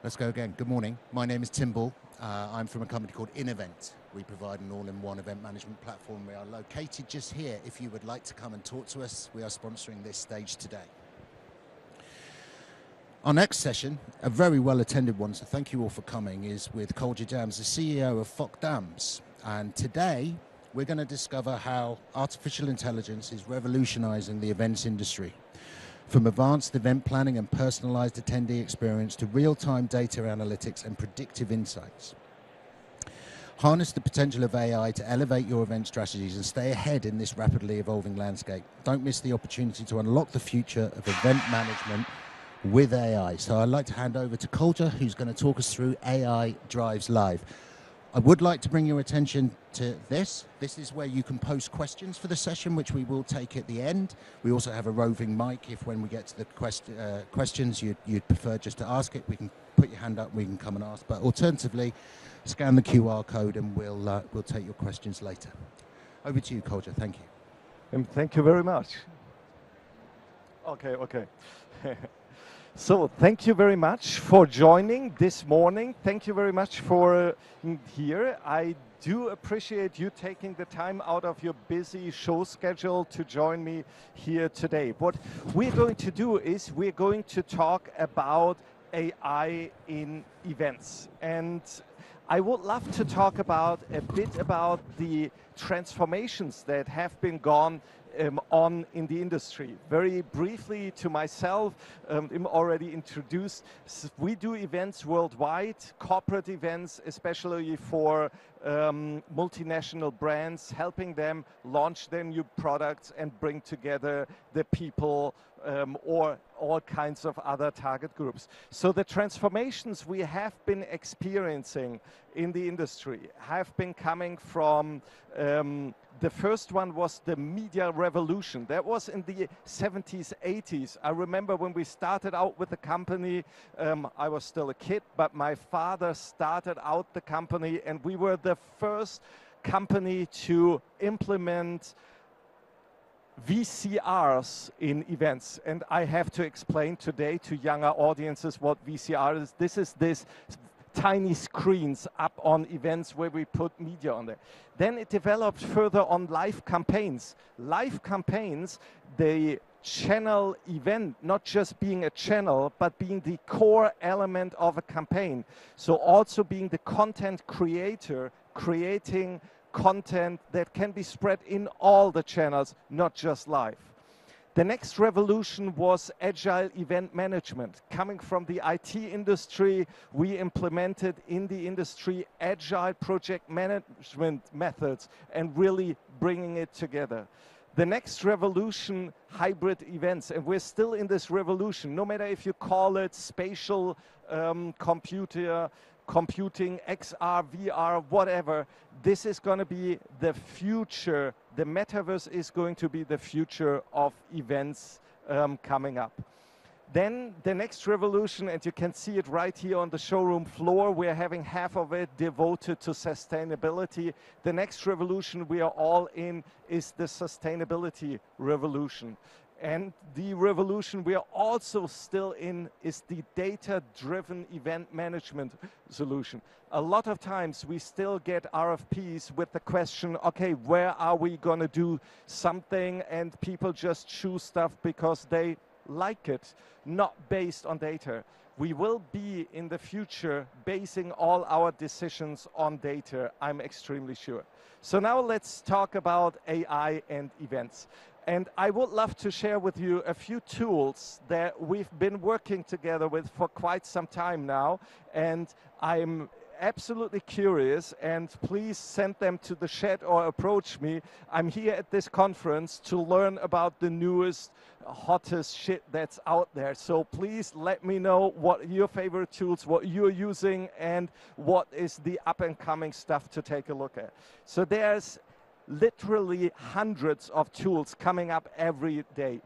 Let's go again. Good morning. My name is Tim Ball. I'm from a company called InEvent. We provide an all-in-one event management platform. We are located just here. If you would like to come and talk to us, we are sponsoring this stage today. Our next session, a very well-attended one, so thank you all for coming, is with Colja Dams, the CEO of VOK Dams. And today, we're going to discover how artificial intelligence is revolutionizing the events industry. From advanced event planning and personalized attendee experience to real-time data analytics and predictive insights. Harness the potential of AI to elevate your event strategies and stay ahead in this rapidly evolving landscape. Don't miss the opportunity to unlock the future of event management with AI. So I'd like to hand over to Colja, who's going to talk us through AI Drives Live. I would like to bring your attention to this. This is where you can post questions for the session, which we will take at the end. We also have a roving mic. If when we get to the questions you'd prefer just to ask it, we can put your hand up and we can come and ask. But alternatively, scan the QR code and we'll take your questions later. Over to you, Colja. Thank you. Thank you very much. Okay. So thank you very much for joining this morning. Thank you very much for here. I do appreciate you taking the time out of your busy show schedule to join me here today. What we're going to do is we're going to talk about AI in events. And I would love to talk about a bit about the transformations that have been gone on in the industry. Very briefly to myself, I'm already introduced. We do events worldwide, corporate events, especially for multinational brands, helping them launch their new products and bring together the people or all kinds of other target groups. So the transformations we have been experiencing in the industry have been coming from the first one was the media revolution. That was in the 70s, 80s. I remember when we started out with the company, I was still a kid, but my father started out the company and we were the first company to implement VCRs in events. And I have to explain today to younger audiences what VCR is. This is this tiny screens up on events where we put media on there. Then it developed further on live campaigns. Live campaigns, the channel event, not just being a channel, but being the core element of a campaign. So also being the content creator, creating content that can be spread in all the channels, not just live. The next revolution was agile event management. Coming from the IT industry, we implemented in the industry agile project management methods and really bringing it together. The next revolution, hybrid events, and we're still in this revolution, no matter if you call it spatial computing, XR, VR, whatever, this is going to be the future. The metaverse is going to be the future of events coming up. Then the next revolution, and you can see it right here on the showroom floor, we're having half of it devoted to sustainability. The next revolution we are all in is the sustainability revolution. And the revolution we are also still in is the data-driven event management solution. A lot of times we still get RFPs with the question, okay, where are we going to do something? And people just choose stuff because they like it, not based on data. We will be in the future basing all our decisions on data, I'm extremely sure. So now let's talk about AI and events. And I would love to share with you a few tools that we've been working together with for quite some time now. And I'm absolutely curious, and please send them to the chat or approach me. I'm here at this conference to learn about the newest, hottest shit that's out there. So please let me know what your favorite tools, what you're using, and what is the up-and-coming stuff to take a look at. So there's literally hundreds of tools coming up every day.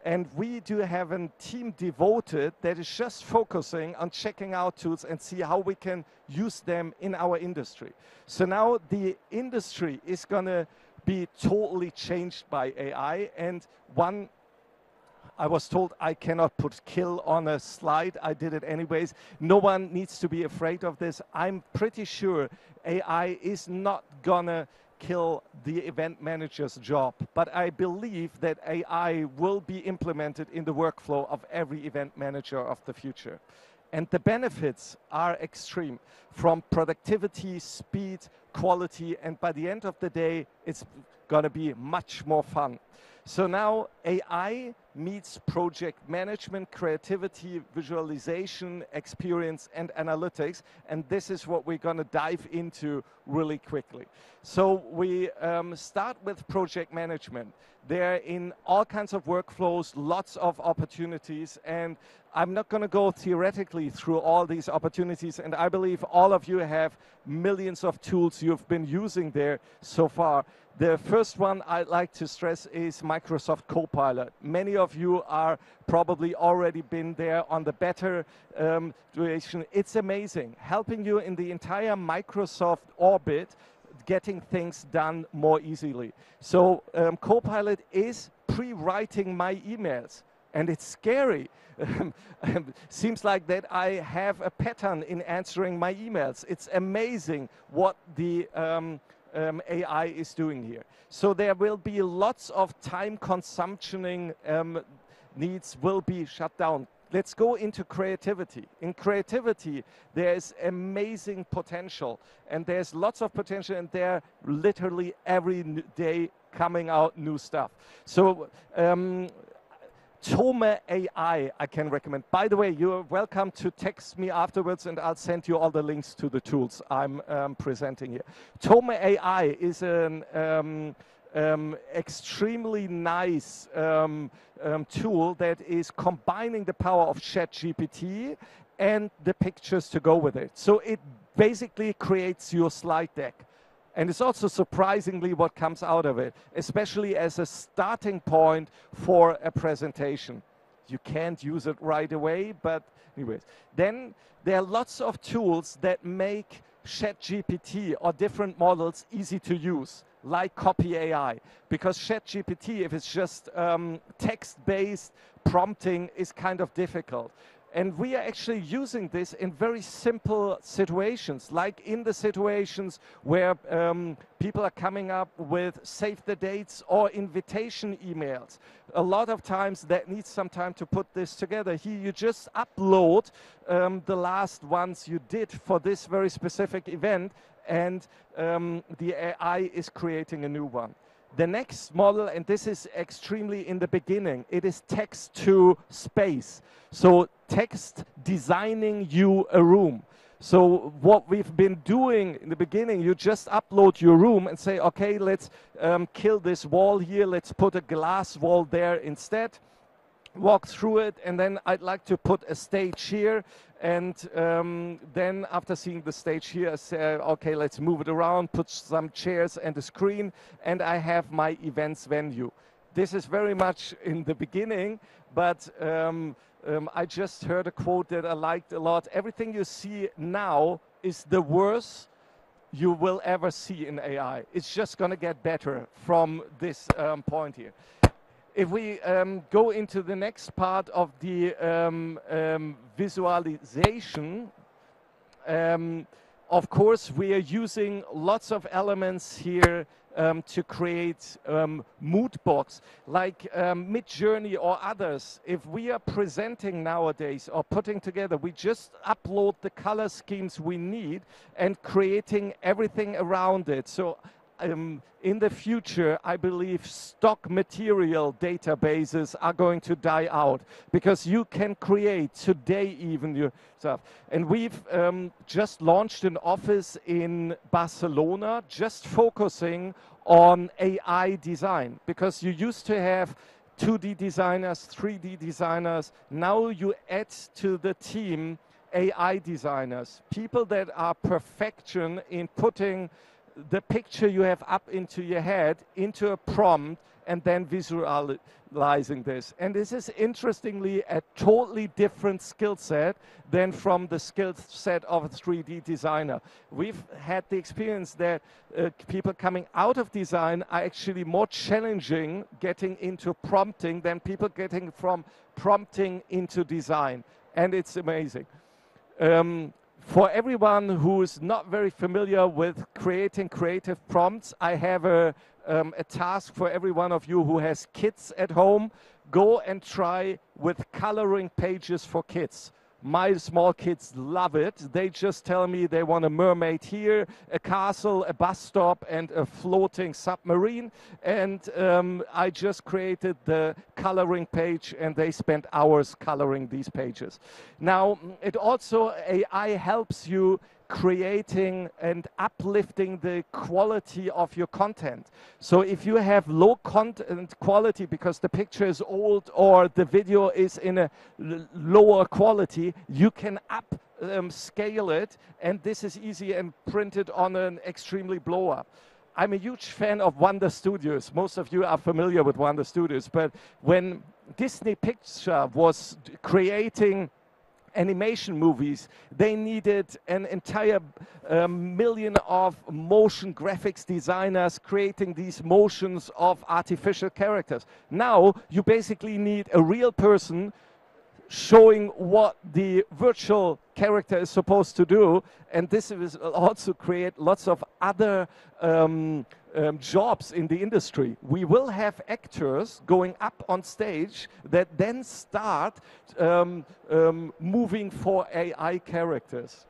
And we do have a team devoted that is just focusing on checking out tools and see how we can use them in our industry. So now the industry is going to be totally changed by AI. And one I was told I cannot put kill on a slide. I did it anyways. No one needs to be afraid of this. I'm pretty sure AI is not gonna kill the event manager's job, but I believe that AI will be implemented in the workflow of every event manager of the future. And the benefits are extreme, from productivity, speed, quality, and by the end of the day, it's gonna be much more fun. So now AI meets project management, creativity, visualization, experience, and analytics. And this is what we're going to dive into really quickly. So we start with project management. They're in all kinds of workflows, lots of opportunities. And I'm not going to go theoretically through all these opportunities. And I believe all of you have millions of tools you've been using there so far. The first one I'd like to stress is Microsoft Copilot. Many of you are probably already been there on the beta duration. It's amazing, helping you in the entire Microsoft orbit, getting things done more easily. So Copilot is pre-writing my emails, and it's scary. Seems like that I have a pattern in answering my emails. It's amazing what the AI is doing here. So there will be lots of time consuming needs will be shut down. Let's go into creativity. In creativity, there's amazing potential, and there's lots of potential, and there literally every day coming out new stuff. So Tome AI, I can recommend. By the way, you're welcome to text me afterwards, and I'll send you all the links to the tools I'm presenting here. Tome AI is an extremely nice tool that is combining the power of ChatGPT and the pictures to go with it. So it basically creates your slide deck. And it's also surprisingly what comes out of it, especially as a starting point for a presentation. You can't use it right away, but anyways. Then there are lots of tools that make ChatGPT or different models easy to use, like Copy AI. Because ChatGPT, if it's just text-based prompting, is kind of difficult. And we are actually using this in very simple situations, like in the situations where people are coming up with save the dates or invitation emails. A lot of times that needs some time to put this together. Here you just upload the last ones you did for this very specific event, and the AI is creating a new one. The next model, and this is extremely in the beginning, it is text to space. So text designing you a room. So what we've been doing in the beginning, you just upload your room and say, okay, let's kill this wall here. Let's put a glass wall there instead. Walk through it, and then I'd like to put a stage here, and then after seeing the stage here, I say, okay, let's move it around, put some chairs and a screen, and I have my events venue. This is very much in the beginning, but I just heard a quote that I liked a lot. Everything you see now is the worst you will ever see in AI. It's just going to get better from this point here. If we go into the next part of the visualization, of course, we are using lots of elements here to create mood box, like Midjourney or others. If we are presenting nowadays or putting together, we just upload the color schemes we need and creating everything around it. So in the future, I believe stock material databases are going to die out, because you can create today even your stuff. And we've just launched an office in Barcelona, just focusing on AI design, because you used to have 2D designers, 3D designers. Now you add to the team AI designers, people that are perfection in putting the picture you have up into your head into a prompt and then visualizing this. And this is interestingly a totally different skill set than from the skill set of a 3D designer. We've had the experience that people coming out of design are actually more challenging getting into prompting than people getting from prompting into design. And it's amazing. For everyone who is not very familiar with creating creative prompts, I have a task for every one of you who has kids at home. Go and try with coloring pages for kids. My small kids love it. They just tell me they want a mermaid here, a castle, a bus stop, and a floating submarine. And I just created the coloring page, and they spent hours coloring these pages. Now, it also, AI helps you creating and uplifting the quality of your content. So if you have low content quality because the picture is old or the video is in a lower quality, you can scale it, and this is easy and printed on an extremely blow up. I'm a huge fan of Wonder Studios. Most of you are familiar with Wonder Studios, but when Disney Picture was creating animation movies, they needed an entire million of motion graphics designers creating these motions of artificial characters. Now you basically need a real person showing what the virtual character is supposed to do, and this will also create lots of other jobs in the industry. We will have actors going up on stage that then start moving for AI characters.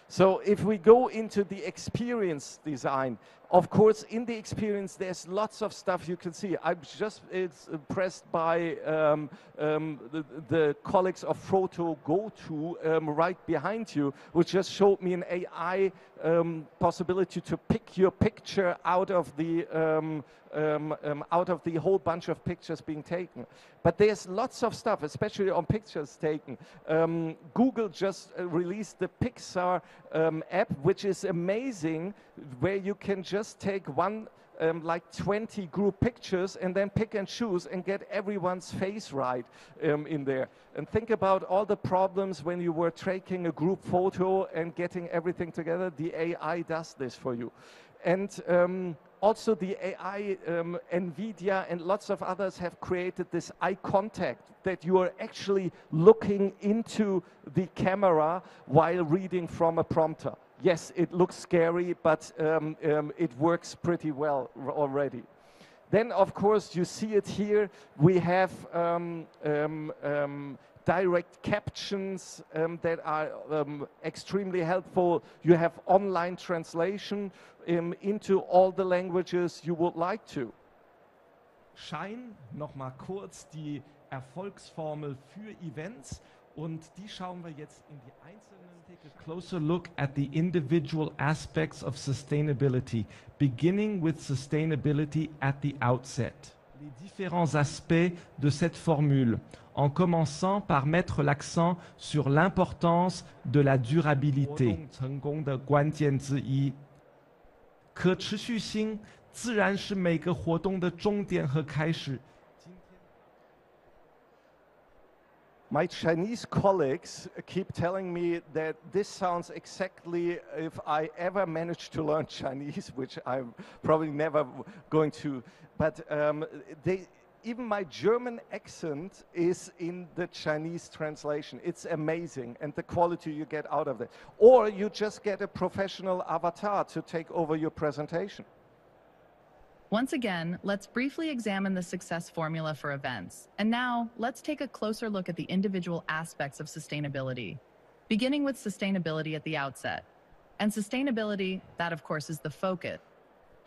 So if we go into the experience design, of course, in the experience, there's lots of stuff you can see. I'm just impressed by the colleagues of Photo Go-To right behind you, which just showed me an AI possibility to pick your picture out of the whole bunch of pictures being taken. But there's lots of stuff, especially on pictures taken. Google just released the Pixar app, which is amazing, where you can just take one like 20 group pictures and then pick and choose and get everyone's face right in there. And think about all the problems when you were taking a group photo and getting everything together. The AI does this for you. And also the AI, NVIDIA and lots of others have created this eye contact, that you are actually looking into the camera while reading from a prompter. Yes, it looks scary, but it works pretty well already. Then, of course, you see it here. We have direct captions that are extremely helpful. You have online translation into all the languages you would like to. Schein, nochmal kurz die Erfolgsformel für Events, und die schauen wir jetzt in die einzelnen. Take a closer look at the individual aspects of sustainability, beginning with sustainability at the outset. Les différents aspects de cette formule, en commençant par mettre l'accent sur l'importance de la durabilité. 成功的关键之一。可持续性自然是每个活动的终点和开始。 My Chinese colleagues keep telling me that this sounds exactly if I ever manage to learn Chinese, which I'm probably never going to. But even my German accent is in the Chinese translation. It's amazing, and the quality you get out of it. Or you just get a professional avatar to take over your presentation. Once again, let's briefly examine the success formula for events. And now, let's take a closer look at the individual aspects of sustainability, beginning with sustainability at the outset. And sustainability, that of course is the focus.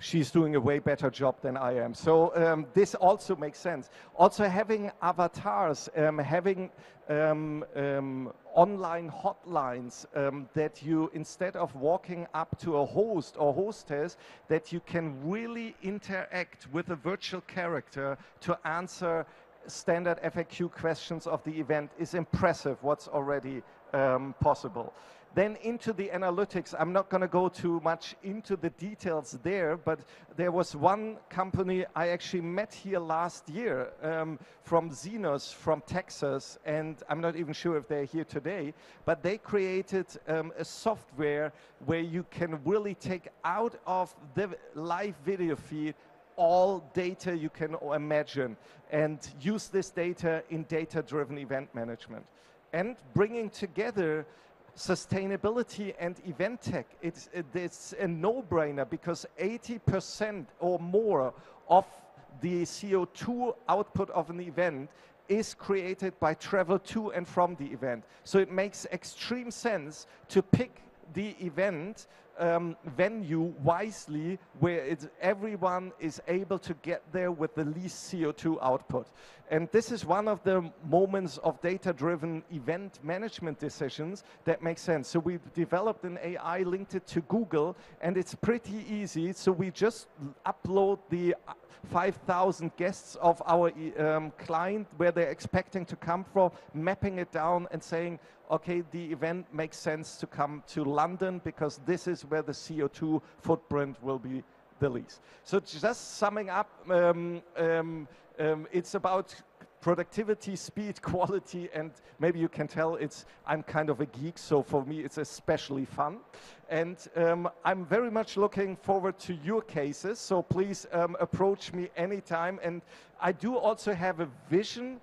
She's doing a way better job than I am. So this also makes sense. Also having avatars, having online hotlines that you, instead of walking up to a host or hostess, that you can really interact with a virtual character to answer standard FAQ questions of the event is impressive what's already possible. Then into the analytics, I'm not going to go too much into the details there, but there was one company I actually met here last year from Xenos from Texas, and I'm not even sure if they're here today, but they created a software where you can really take out of the live video feed all data you can imagine and use this data in data-driven event management. And bringing together sustainability and event tech, it's a no-brainer, because 80% or more of the CO2 output of an event is created by travel to and from the event. So it makes extreme sense to pick the event venue wisely, where everyone is able to get there with the least CO2 output. And this is one of the moments of data-driven event management decisions that makes sense. So we developed an AI, linked it to Google, and it's pretty easy. So we just upload the 5,000 guests of our client, where they're expecting to come from, mapping it down and saying, okay, the event makes sense to come to London because this is where the CO2 footprint will be the least. So just summing up, it's about productivity, speed, quality, and maybe you can tell I'm kind of a geek, so for me it's especially fun. And I'm very much looking forward to your cases, so please approach me anytime. And I do also have a vision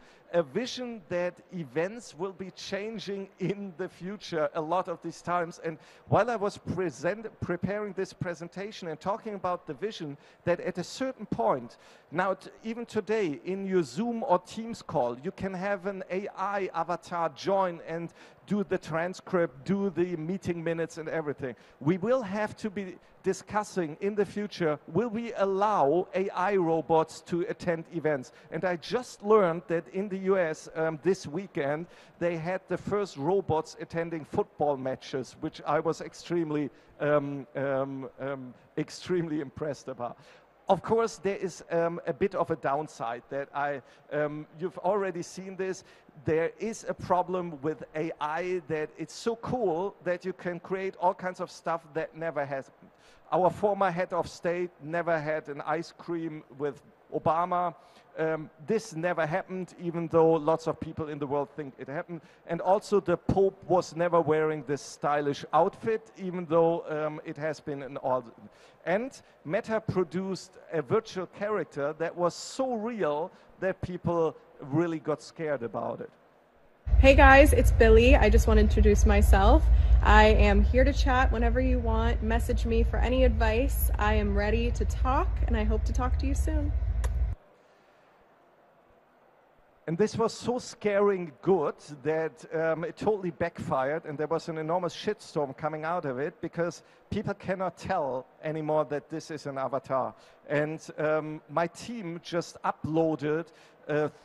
that events will be changing in the future a lot of these times. And while I was preparing this presentation and talking about the vision, that at a certain point, now even today in your Zoom or Teams call, you can have an AI avatar join and do the transcript, do the meeting minutes and everything. We will have to be discussing in the future, will we allow AI robots to attend events? And I just learned that in the US this weekend, they had the first robots attending football matches, which I was extremely impressed about. Of course, there is a bit of a downside that you've already seen this. There is a problem with AI, that it's so cool that you can create all kinds of stuff that never has. Our former head of state never had an ice cream with Obama. This never happened, even though lots of people in the world think it happened. And also the Pope was never wearing this stylish outfit, even though it has been an odd. And Meta produced a virtual character that was so real that people really got scared about it. Hey guys, it's Billy. I just want to introduce myself. I am here to chat whenever you want. Message me for any advice. I am ready to talk, and I hope to talk to you soon. And this was so scaring good that it totally backfired, and there was an enormous shitstorm coming out of it, because people cannot tell anymore that this is an avatar. And my team just uploaded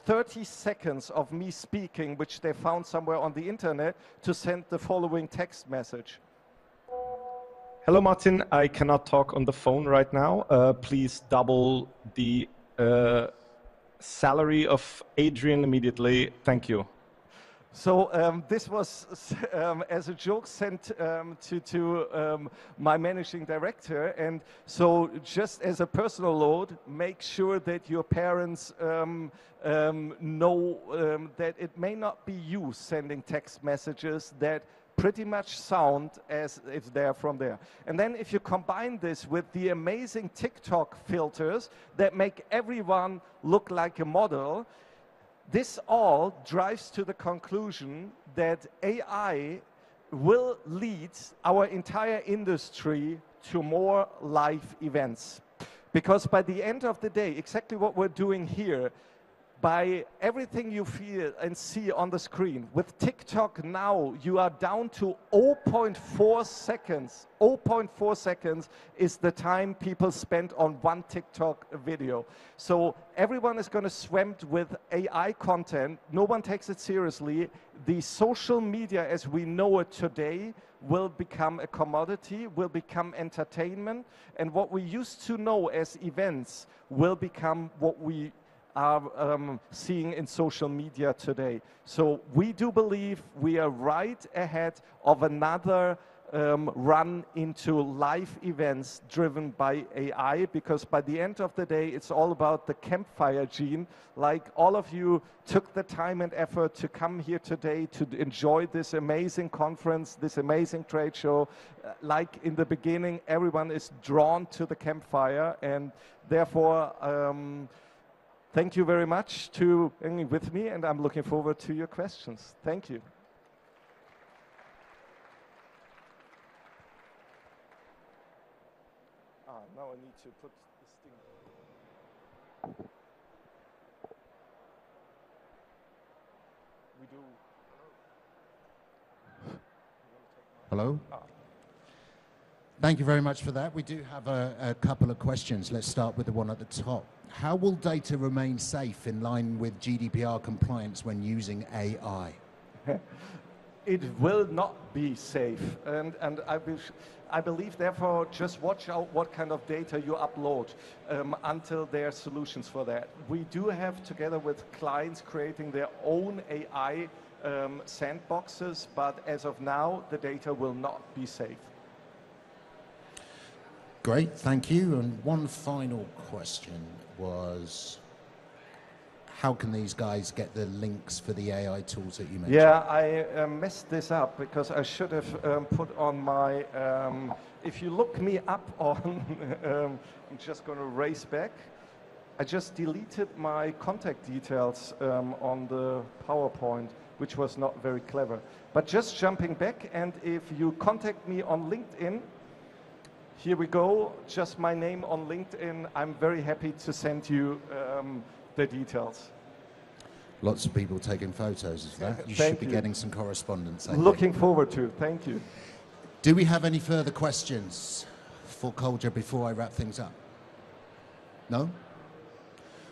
30 seconds of me speaking, which they found somewhere on the internet, to send the following text message. Hello, Martin. I cannot talk on the phone right now. Please double the salary of Adrian immediately. Thank you. So this was, as a joke, sent to my managing director. And so just as a personal load, make sure that your parents know that it may not be you sending text messages that pretty much sound as if they're from there. And then if you combine this with the amazing TikTok filters that make everyone look like a model, this all drives to the conclusion that AI will lead our entire industry to more live events. Because by the end of the day, exactly what we're doing here, by everything you feel and see on the screen, with TikTok now, you are down to 0.4 seconds. 0.4 seconds is the time people spend on one TikTok video. So everyone is going to swim with AI content. No one takes it seriously. The social media as we know it today will become a commodity, will become entertainment, and what we used to know as events will become what we are seeing in social media today. So we do believe we are right ahead of another run into live events driven by AI, because by the end of the day, it's all about the campfire gene. Like all of you took the time and effort to come here today to enjoy this amazing conference, this amazing trade show. Like in the beginning, everyone is drawn to the campfire, and therefore, thank you very much to being with me, and I'm looking forward to your questions. Thank you. Now I need to put this thing. We do. Hello? Thank you very much for that. We do have a couple of questions. Let's start with the one at the top. How will data remain safe in line with GDPR compliance when using AI? It will not be safe, and I believe, therefore, just watch out what kind of data you upload until there are solutions for that. We do have, together with clients, creating their own AI sandboxes, but as of now, the data will not be safe. Great, thank you. And one final question was, how can these guys get the links for the AI tools that you mentioned? Yeah, I messed this up because I should have put on my, if you look me up on, I'm just going to race back. I just deleted my contact details on the PowerPoint, which was not very clever. But just jumping back, and if you contact me on LinkedIn, here we go, just my name on LinkedIn. I'm very happy to send you the details. Lots of people taking photos of that. You should be getting some correspondence. Looking forward to it. Thank you. Do we have any further questions for Colja before I wrap things up? No?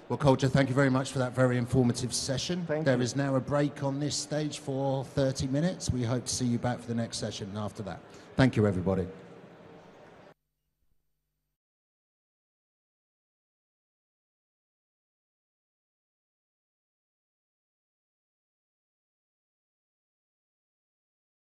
Well, Colja, thank you very much for that very informative session. There is now a break on this stage for 30 minutes. We hope to see you back for the next session after that. Thank you, everybody.